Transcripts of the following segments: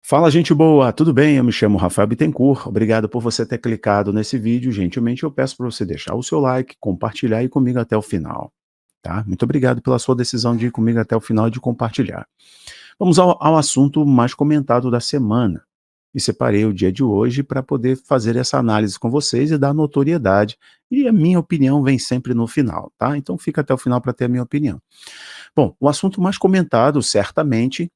Fala, gente boa, tudo bem? Eu me chamo Rafael Bittencourt. Obrigado por você ter clicado nesse vídeo. Gentilmente, eu peço para você deixar o seu like, compartilhar e ir comigo até o final, tá? Muito obrigado pela sua decisão de ir comigo até o final e de compartilhar. Vamos ao assunto mais comentado da semana. E separei o dia de hoje para poder fazer essa análise com vocês e dar notoriedade. E a minha opinião vem sempre no final, tá? Então fica até o final para ter a minha opinião. Bom, o assunto mais comentado, certamente,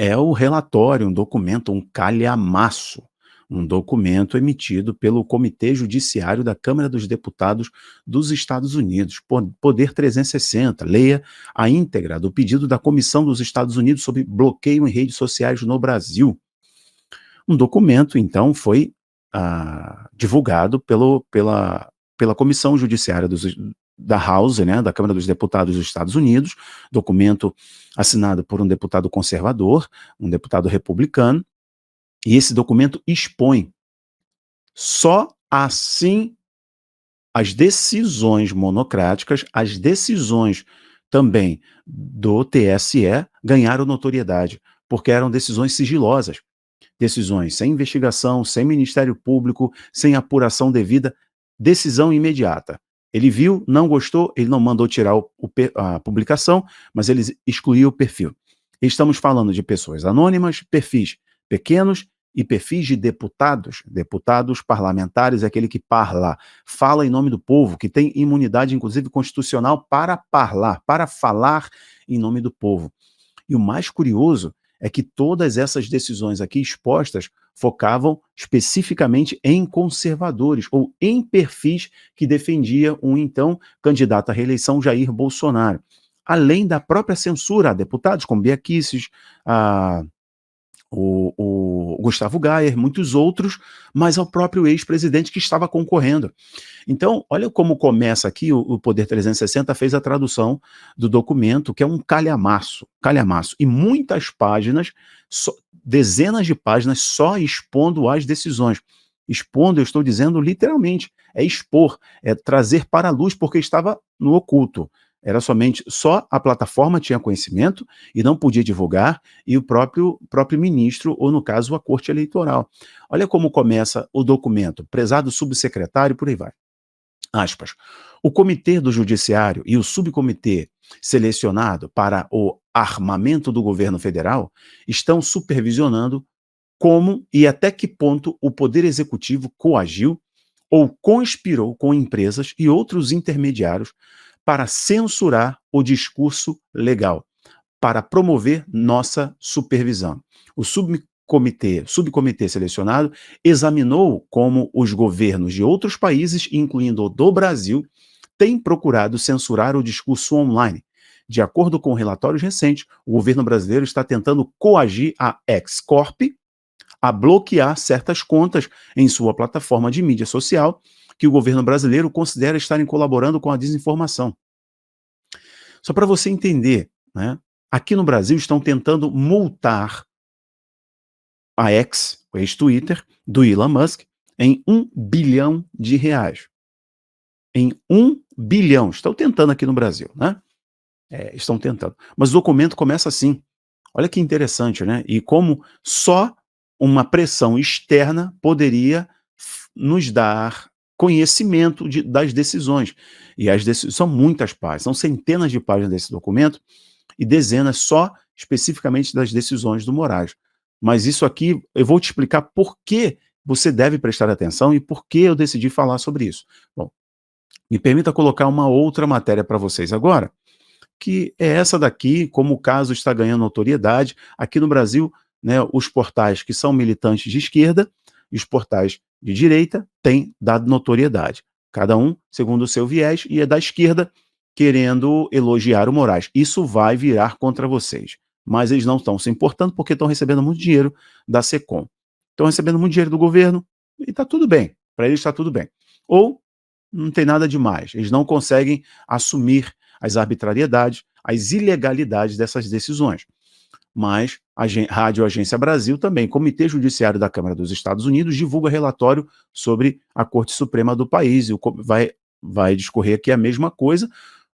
é o relatório, um documento, um calhamaço, um documento emitido pelo Comitê Judiciário da Câmara dos Deputados dos Estados Unidos, Poder 360, leia a íntegra do pedido da Comissão dos Estados Unidos sobre bloqueio em redes sociais no Brasil. Um documento, então, foi divulgado pela Comissão Judiciária da House, né, da Câmara dos Deputados dos Estados Unidos, documento assinado por um deputado conservador, um deputado republicano, e esse documento expõe só assim as decisões monocráticas, as decisões também do TSE ganharam notoriedade, porque eram decisões sigilosas. Decisões sem investigação, sem Ministério Público, sem apuração devida, decisão imediata. Ele viu, não gostou, ele não mandou tirar a publicação, mas ele excluiu o perfil. Estamos falando de pessoas anônimas, perfis pequenos e perfis de deputados, deputados parlamentares, aquele que fala em nome do povo, que tem imunidade, inclusive constitucional, para falar em nome do povo. E o mais curioso é que todas essas decisões aqui expostas focavam especificamente em conservadores ou em perfis que defendia um então candidato à reeleição, Jair Bolsonaro. Além da própria censura a deputados como Bia Kicis, o Gustavo Gayer, muitos outros, mas ao próprio ex-presidente que estava concorrendo. Então, olha como começa aqui, o Poder 360 fez a tradução do documento, que é um calhamaço, e muitas páginas, dezenas de páginas só expondo as decisões. Expondo, eu estou dizendo literalmente, é expor, é trazer para a luz, porque estava no oculto. Era só a plataforma tinha conhecimento e não podia divulgar, e o próprio ministro, ou no caso, a Corte Eleitoral. Olha como começa o documento, prezado subsecretário, por aí vai. Aspas. O Comitê do Judiciário e o subcomitê selecionado para o armamento do governo federal estão supervisionando como e até que ponto o Poder Executivo coagiu ou conspirou com empresas e outros intermediários para censurar o discurso legal, para promover nossa supervisão. O subcomitê selecionado examinou como os governos de outros países, incluindo o do Brasil, têm procurado censurar o discurso online. De acordo com relatórios recentes, o governo brasileiro está tentando coagir a X-Corp a bloquear certas contas em sua plataforma de mídia social que o governo brasileiro considera estarem colaborando com a desinformação. Só para você entender, né? Aqui no Brasil estão tentando multar a X, o ex-Twitter, do Elon Musk, em R$ 1 bilhão. Em 1 bilhão. Estão tentando aqui no Brasil, né? Estão tentando. Mas o documento começa assim. Olha que interessante, né? E como só uma pressão externa poderia nos dar conhecimento das decisões. E as decisões são muitas páginas, são centenas de páginas desse documento e dezenas só especificamente das decisões do Moraes. Mas isso aqui, eu vou te explicar por que você deve prestar atenção e por que eu decidi falar sobre isso. Bom, me permita colocar uma outra matéria para vocês agora, que é essa daqui, como o caso está ganhando notoriedade. Aqui no Brasil, né, os portais que são militantes de esquerda e os portais de direita têm dado notoriedade. Cada um segundo o seu viés, e é da esquerda querendo elogiar o Moraes. Isso vai virar contra vocês. Mas eles não estão se importando porque estão recebendo muito dinheiro da SECOM. Estão recebendo muito dinheiro do governo e está tudo bem. Para eles está tudo bem. Ou não tem nada demais. Eles não conseguem assumir as arbitrariedades, as ilegalidades dessas decisões. Mas a Rádio Agência Brasil também, Comitê Judiciário da Câmara dos Estados Unidos, divulga relatório sobre a Corte Suprema do país, e vai discorrer aqui a mesma coisa,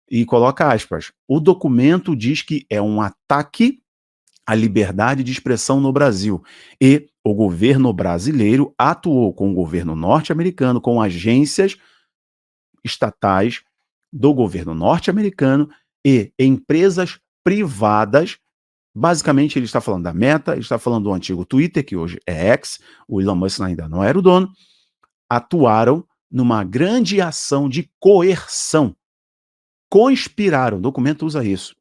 e coloca aspas. O documento diz que é um ataque a liberdade de expressão no Brasil. E o governo brasileiro atuou com o governo norte-americano, com agências estatais do governo norte-americano e empresas privadas. Basicamente, ele está falando da Meta, ele está falando do antigo Twitter, que hoje é X, o Elon Musk ainda não era o dono, atuaram numa grande ação de coerção. Conspiraram, o documento usa isso.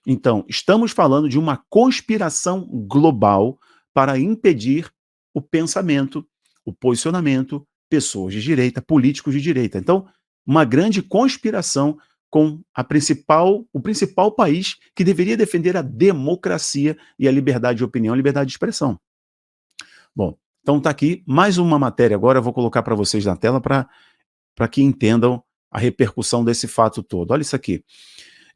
Então, estamos falando de uma conspiração global para impedir o pensamento, o posicionamento, pessoas de direita, políticos de direita. Então, uma grande conspiração com o principal país que deveria defender a democracia e a liberdade de opinião, a liberdade de expressão. Bom, então está aqui mais uma matéria agora, eu vou colocar para vocês na tela para que entendam a repercussão desse fato todo. Olha isso aqui.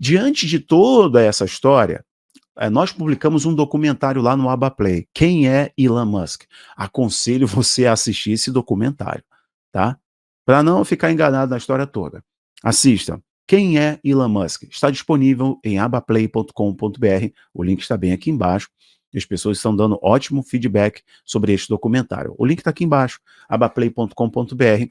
Diante de toda essa história, nós publicamos um documentário lá no Abaplay. Quem é Elon Musk? Aconselho você a assistir esse documentário, tá? Para não ficar enganado na história toda. Assista. Quem é Elon Musk? Está disponível em abaplay.com.br. O link está bem aqui embaixo. As pessoas estão dando ótimo feedback sobre este documentário. O link está aqui embaixo, abaplay.com.br.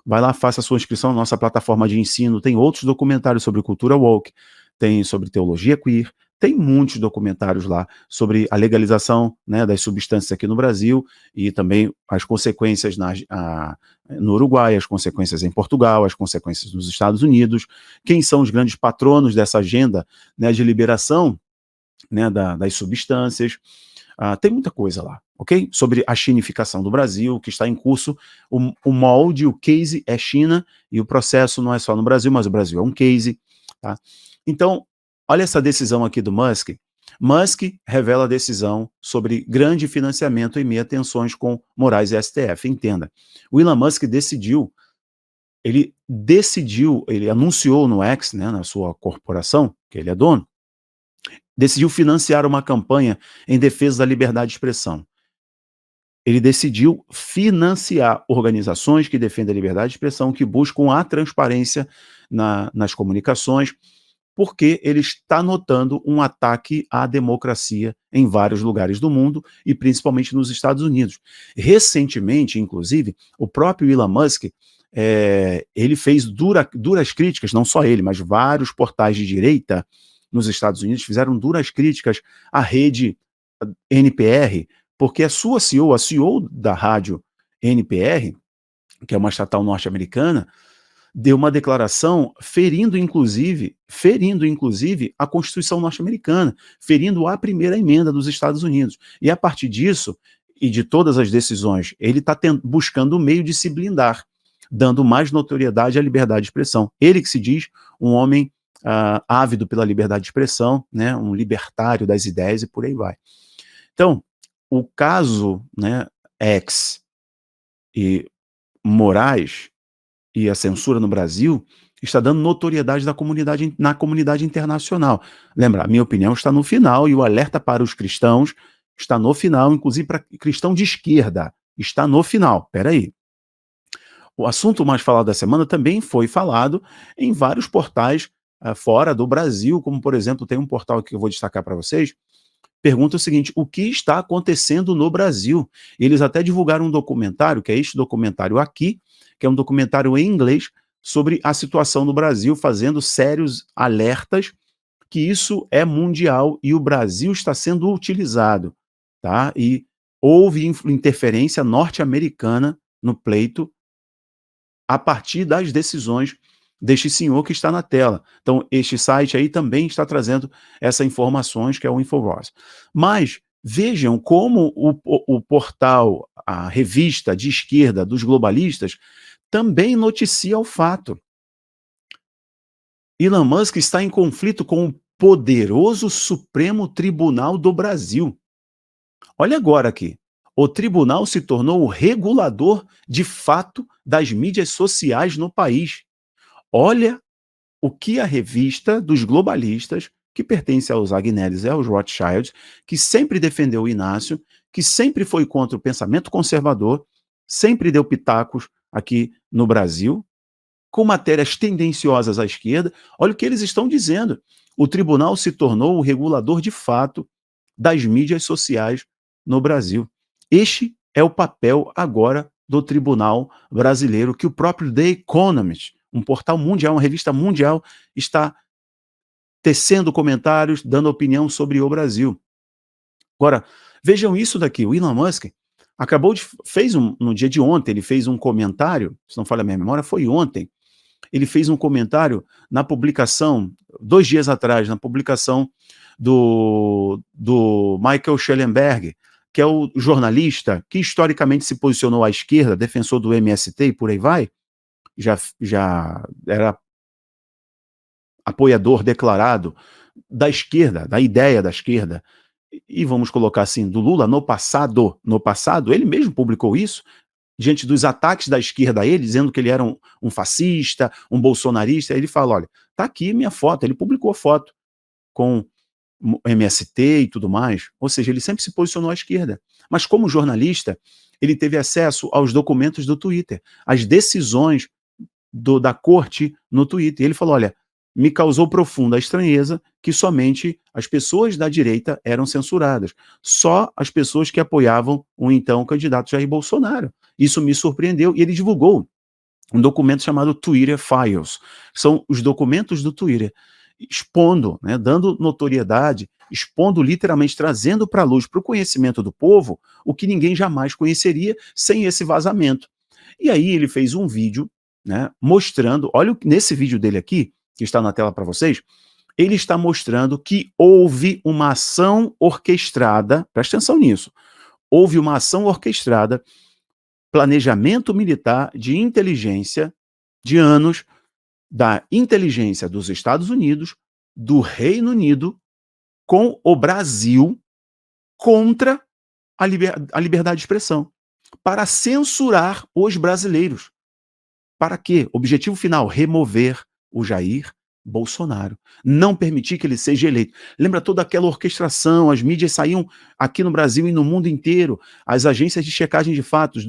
Vai lá, faça a sua inscrição na nossa plataforma de ensino. Tem outros documentários sobre cultura woke, tem sobre teologia queer, tem muitos documentários lá sobre a legalização, né, das substâncias aqui no Brasil e também as consequências no Uruguai, as consequências em Portugal, as consequências nos Estados Unidos, quem são os grandes patronos dessa agenda, né, de liberação, né, das substâncias. Tem muita coisa lá, ok? Sobre a chinificação do Brasil, que está em curso. O molde, o case é China, e o processo não é só no Brasil, mas o Brasil é um case. Tá? Então, olha essa decisão aqui do Musk. Musk revela a decisão sobre grande financiamento em meio a tensões com Moraes e STF. Entenda, o Elon Musk ele anunciou no X, né, na sua corporação, que ele é dono, decidiu financiar uma campanha em defesa da liberdade de expressão. Ele decidiu financiar organizações que defendem a liberdade de expressão, que buscam a transparência nas comunicações, porque ele está notando um ataque à democracia em vários lugares do mundo e principalmente nos Estados Unidos. Recentemente, inclusive, o próprio Elon Musk, ele fez duras críticas, não só ele, mas vários portais de direita nos Estados Unidos fizeram duras críticas à rede NPR, porque a sua CEO, a CEO da rádio NPR, que é uma estatal norte-americana, deu uma declaração ferindo inclusive a Constituição norte-americana, ferindo a primeira emenda dos Estados Unidos. E a partir disso, e de todas as decisões, ele está buscando um meio de se blindar, dando mais notoriedade à liberdade de expressão. Ele que se diz um homem ávido pela liberdade de expressão, né, um libertário das ideias e por aí vai. Então, o caso, né, X e Moraes e a censura no Brasil está dando notoriedade na comunidade internacional. Lembra, a minha opinião está no final e o alerta para os cristãos está no final, inclusive para cristão de esquerda, está no final. Espera aí. O assunto mais falado da semana também foi falado em vários portais fora do Brasil, como, por exemplo, tem um portal que eu vou destacar para vocês, pergunta o seguinte: o que está acontecendo no Brasil? Eles até divulgaram um documentário, que é este documentário aqui, que é um documentário em inglês sobre a situação no Brasil, fazendo sérios alertas que isso é mundial e o Brasil está sendo utilizado, tá? E houve interferência norte-americana no pleito a partir das decisões deste senhor que está na tela. Então, este site aí também está trazendo essas informações, que é o Infowars. Mas vejam como o portal, a revista de esquerda dos globalistas, também noticia o fato. Elon Musk está em conflito com o poderoso Supremo Tribunal do Brasil. Olha agora aqui. O tribunal se tornou o regulador de fato das mídias sociais no país. Olha o que a revista dos globalistas, que pertence aos Agnellis e aos Rothschilds, que sempre defendeu o Inácio, que sempre foi contra o pensamento conservador, sempre deu pitacos aqui no Brasil, com matérias tendenciosas à esquerda. Olha o que eles estão dizendo. O tribunal se tornou o regulador de fato das mídias sociais no Brasil. Este é o papel agora do Tribunal Brasileiro, que o próprio The Economist, um portal mundial, uma revista mundial, está tecendo comentários, dando opinião sobre o Brasil. Agora, vejam isso daqui, o Elon Musk acabou de no dia de ontem, ele fez um comentário, se não falha a minha memória, foi ontem, ele fez um comentário na publicação, 2 dias atrás, na publicação do Michael Schellenberg, que é o jornalista que historicamente se posicionou à esquerda, defensor do MST e por aí vai, já era apoiador declarado da esquerda, da ideia da esquerda, e vamos colocar assim, do Lula no passado, ele mesmo publicou isso, diante dos ataques da esquerda a ele, dizendo que ele era um fascista, um bolsonarista, ele fala, olha, tá aqui minha foto, ele publicou a foto com MST e tudo mais, ou seja, ele sempre se posicionou à esquerda, mas como jornalista, ele teve acesso aos documentos do Twitter, às decisões da corte no Twitter, e ele falou, olha, me causou profunda estranheza que somente as pessoas da direita eram censuradas, só as pessoas que apoiavam o então candidato Jair Bolsonaro. Isso me surpreendeu, e ele divulgou um documento chamado Twitter Files, são os documentos do Twitter, expondo, né, dando notoriedade, expondo literalmente, trazendo para a luz, para o conhecimento do povo, o que ninguém jamais conheceria sem esse vazamento. E aí ele fez um vídeo, né, mostrando, olha nesse vídeo dele aqui, que está na tela para vocês, ele está mostrando que houve uma ação orquestrada, presta atenção nisso, houve uma ação orquestrada, planejamento militar de inteligência de anos, da inteligência dos Estados Unidos, do Reino Unido, com o Brasil, contra a liberdade de expressão, para censurar os brasileiros. Para quê? Objetivo final, remover o Jair Bolsonaro, não permitir que ele seja eleito. Lembra toda aquela orquestração, as mídias saíam aqui no Brasil e no mundo inteiro, as agências de checagem de fatos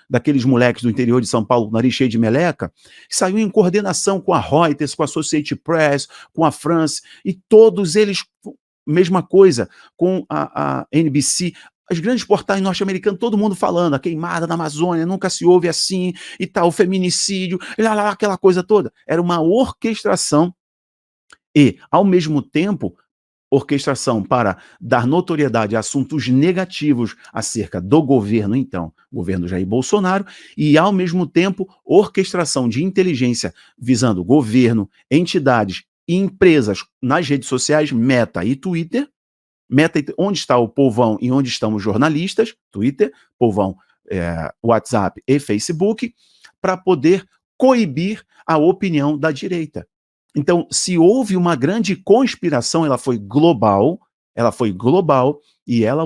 daqueles moleques do interior de São Paulo, nariz cheio de meleca, saíam em coordenação com a Reuters, com a Associated Press, com a France, e todos eles, mesma coisa, com a NBC, os grandes portais norte-americanos, todo mundo falando, a queimada na Amazônia, nunca se ouve assim, e tal, o feminicídio, aquela coisa toda. Era uma orquestração e, ao mesmo tempo, orquestração para dar notoriedade a assuntos negativos acerca do governo, então, governo Jair Bolsonaro, e, ao mesmo tempo, orquestração de inteligência visando governo, entidades e empresas nas redes sociais, Meta e Twitter, onde está o povão e onde estão os jornalistas, Twitter, povão, WhatsApp e Facebook, para poder coibir a opinião da direita. Então, se houve uma grande conspiração, ela foi global, e ela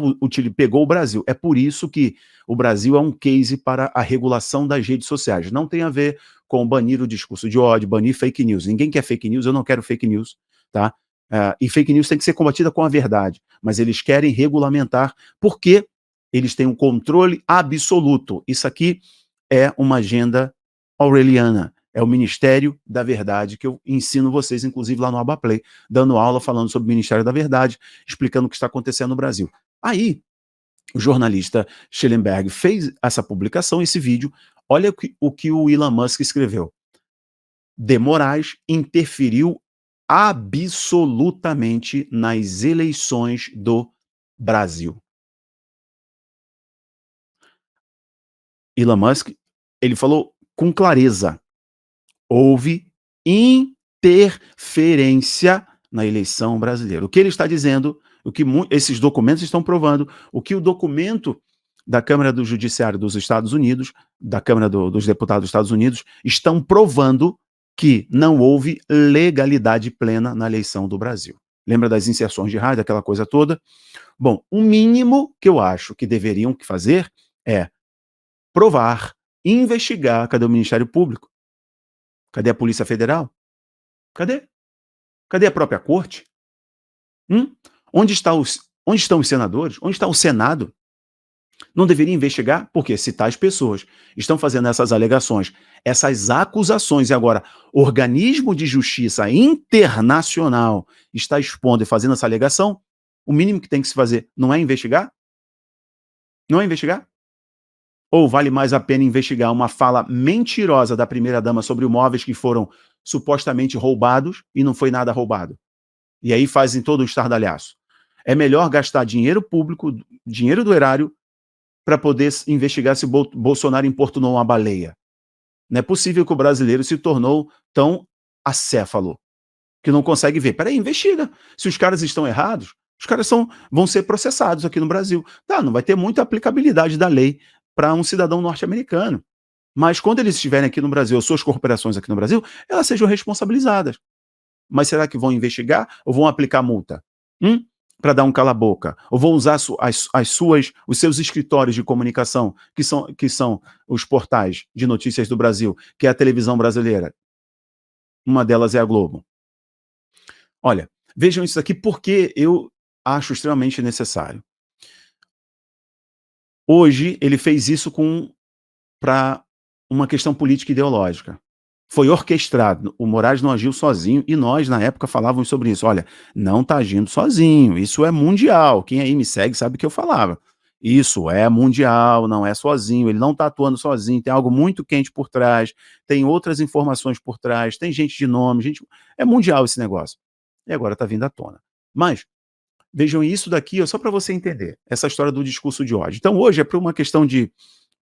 pegou o Brasil. É por isso que o Brasil é um case para a regulação das redes sociais. Não tem a ver com banir o discurso de ódio, banir fake news. Ninguém quer fake news, eu não quero fake news, tá? E fake news tem que ser combatida com a verdade, mas eles querem regulamentar porque eles têm um controle absoluto. Isso aqui é uma agenda aureliana, é o Ministério da Verdade, que eu ensino vocês, inclusive lá no Abaplay, dando aula falando sobre o Ministério da Verdade, explicando o que está acontecendo no Brasil. Aí, o jornalista Schellenberg fez essa publicação, esse vídeo, olha o que o Elon Musk escreveu. De Moraes interferiu absolutamente nas eleições do Brasil. Elon Musk, ele falou com clareza, houve interferência na eleição brasileira. O que ele está dizendo, o que esses documentos estão provando, o que o documento da Câmara do Judiciário dos Estados Unidos, da Câmara dos Deputados dos Estados Unidos, estão provando que não houve legalidade plena na eleição do Brasil. Lembra das inserções de rádio, aquela coisa toda? Bom, o mínimo que eu acho que deveriam fazer é provar, investigar. Cadê o Ministério Público? Cadê a Polícia Federal? Cadê? Cadê a própria corte? Onde estão os senadores? Onde está o Senado? Não deveria investigar? Porque se tais pessoas estão fazendo essas alegações, essas acusações, e agora organismo de justiça internacional está expondo e fazendo essa alegação, O mínimo que tem que se fazer não é investigar? Não é investigar? Ou vale mais a pena investigar uma fala mentirosa da primeira-dama sobre móveis que foram supostamente roubados e não foi nada roubado? E aí fazem todo o estardalhaço. É melhor gastar dinheiro público, dinheiro do erário, para poder investigar se Bolsonaro importunou uma baleia. Não é possível que o brasileiro se tornou tão acéfalo, que não consegue ver. Peraí, investiga. Se os caras estão errados, os caras vão ser processados aqui no Brasil. Tá, não vai ter muita aplicabilidade da lei para um cidadão norte-americano. Mas quando eles estiverem aqui no Brasil, suas corporações aqui no Brasil, elas sejam responsabilizadas. Mas será que vão investigar ou vão aplicar multa? Para dar um cala-boca? Ou vão usar os seus escritórios de comunicação, que são os portais de notícias do Brasil, que é a televisão brasileira? Uma delas é a Globo. Olha, vejam isso aqui porque eu acho extremamente necessário. Hoje ele fez isso para uma questão política ideológica. Foi orquestrado. O Moraes não agiu sozinho e nós, na época, falávamos sobre isso. Olha, não está agindo sozinho, isso é mundial. Quem aí me segue sabe que eu falava. Isso é mundial, não é sozinho, ele não está atuando sozinho, tem algo muito quente por trás, tem outras informações por trás, tem gente de nome, é mundial esse negócio. E agora está vindo à tona. Mas, vejam isso daqui, só para você entender, essa história do discurso de ódio. Então, hoje é para uma questão de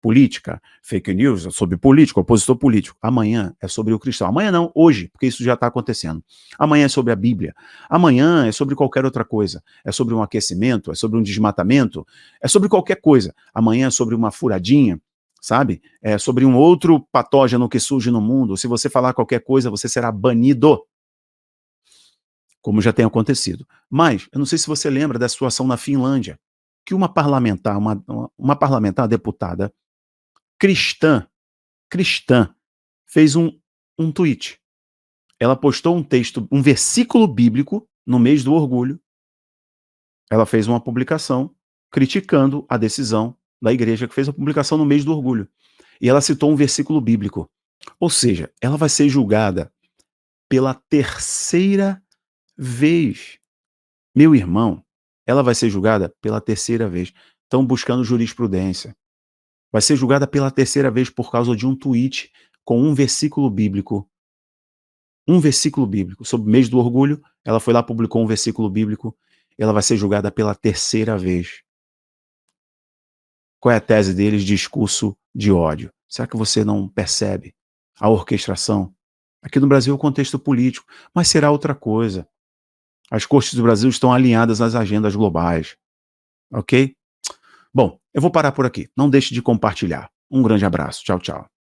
política, fake news, é sobre político, opositor político. Amanhã é sobre o cristão. Amanhã não, hoje, porque isso já está acontecendo. Amanhã é sobre a Bíblia. Amanhã é sobre qualquer outra coisa. É sobre um aquecimento, é sobre um desmatamento, é sobre qualquer coisa. Amanhã é sobre uma furadinha, sabe? É sobre um outro patógeno que surge no mundo. Se você falar qualquer coisa, você será banido, como já tem acontecido. Mas, eu não sei se você lembra da situação na Finlândia, que uma parlamentar, uma parlamentar, deputada, cristã, fez um tweet. Ela postou um texto, um versículo bíblico, no mês do orgulho. Ela fez uma publicação criticando a decisão da igreja, que fez a publicação no mês do orgulho. E ela citou um versículo bíblico. Ou seja, ela vai ser julgada pela terceira vez. Meu irmão, ela vai ser julgada pela terceira vez. Estão buscando jurisprudência. Vai ser julgada pela terceira vez por causa de um tweet com um versículo bíblico. Um versículo bíblico. Sobre o mês do orgulho, ela foi lá, publicou um versículo bíblico. Ela vai ser julgada pela terceira vez. Qual é a tese deles? Discurso de ódio. Será que você não percebe a orquestração? Aqui no Brasil é o contexto político, mas será outra coisa. As cortes do Brasil estão alinhadas às agendas globais. Ok? Bom, eu vou parar por aqui. Não deixe de compartilhar. Um grande abraço. Tchau, tchau.